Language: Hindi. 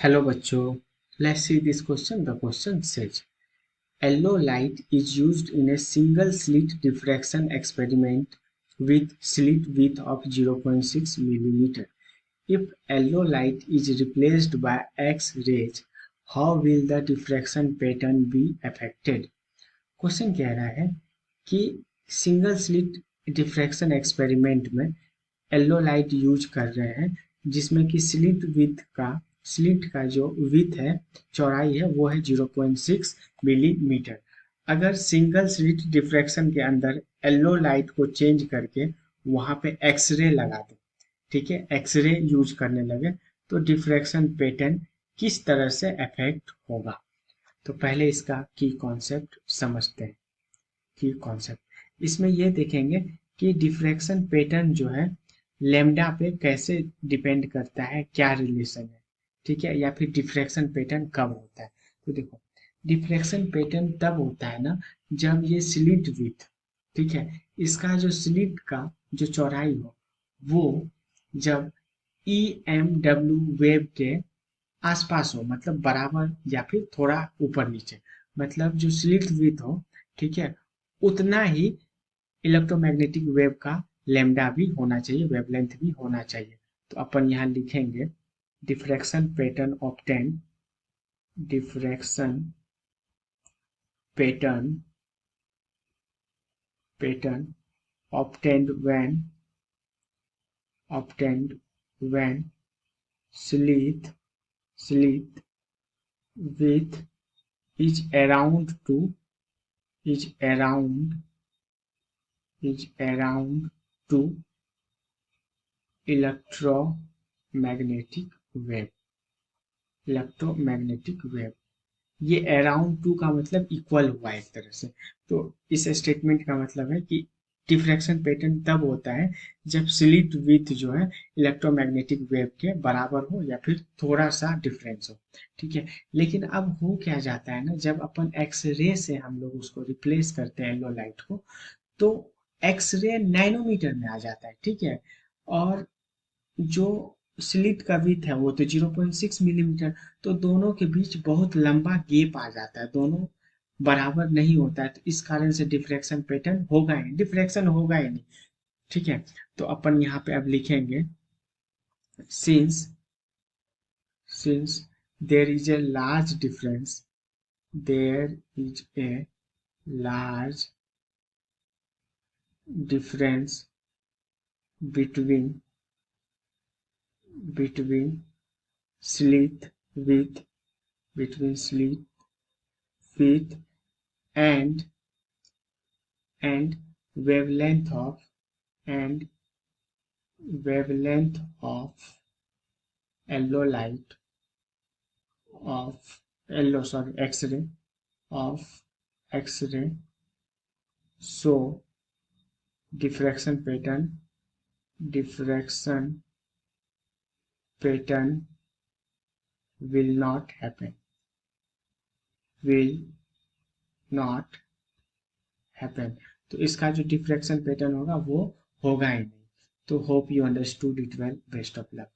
Hello bachcho, let's see this question. The question says, yellow light is used in a single slit diffraction experiment with slit width of 0.6 millimeter. If yellow light is replaced by X-rays, how will the diffraction pattern be affected? Question कह रहा है कि सिंगल स्लिट डिफ्रैक्शन एक्सपेरिमेंट में येलो लाइट यूज कर रहे हैं जिसमें कि स्लिट का जो विथ है, चौड़ाई है, वो है 0.6 मिलीमीटर। अगर सिंगल स्लिट डिफ्रैक्शन के अंदर येलो लाइट को चेंज करके वहां पे एक्सरे लगा दे, ठीक है, एक्सरे यूज करने लगे तो डिफ्रैक्शन पैटर्न किस तरह से अफेक्ट होगा। तो पहले इसका की कॉन्सेप्ट समझते हैं। की कॉन्सेप्ट इसमें ये देखेंगे कि डिफ्रैक्शन पैटर्न जो है लैम्डा पे कैसे डिपेंड करता है, क्या रिलेशन है, ठीक है, या फिर डिफ्रैक्शन पैटर्न कब होता है। तो देखो, डिफ्रैक्शन पैटर्न तब होता है ना जब ये स्लिट विथ, ठीक है, इसका जो स्लिट का जो चौड़ाई हो वो जब ई एम डब्ल्यू वेव के आसपास हो, मतलब बराबर या फिर थोड़ा ऊपर नीचे, मतलब जो स्लिट विथ हो, ठीक है, उतना ही इलेक्ट्रोमैग्नेटिक वेव का लैम्डा भी होना चाहिए, वेवलेंथ भी होना चाहिए। तो अपन यहाँ लिखेंगे diffraction pattern obtain, diffraction pattern pattern obtained when slit width is around to is around is around to electromagnetic wave. Electromagnetic wave, ये अराउंड टू का मतलब इक्वल हुआ एक तरह से। तो इस स्टेटमेंट का मतलब है कि डिफ्रैक्शन पैटर्न तब होता है जब स्लिट विथ जो है इलेक्ट्रोमैग्नेटिक वेव के बराबर हो या फिर थोड़ा सा डिफरेंस हो, ठीक है। लेकिन अब हो क्या जाता है ना, जब अपन एक्सरे से हम लोग उसको रिप्लेस करते हैं येलो लाइट को, तो एक्सरे नैनोमीटर में आ जाता है, ठीक है। और जो स्लिट का विड्थ है वो तो 0.6 मिलीमीटर, तो दोनों के बीच बहुत लंबा गैप आ जाता है, दोनों बराबर नहीं होता है, तो इस कारण से डिफ्रैक्शन पैटर्न होगा ही, डिफ्रैक्शन होगा ही नहीं, ठीक है। तो अपन यहाँ पे अब लिखेंगे since since there is a large difference, there is a large difference between between slit with between slit width and and wavelength of and wavelength of yellow light of yellow sorry x-ray of x-ray, so diffraction pattern will not happen, will not happen। तो इसका जो डिफ्रैक्शन पैटर्न होगा वो होगा ही नहीं। तो hope you understood it well, best of luck.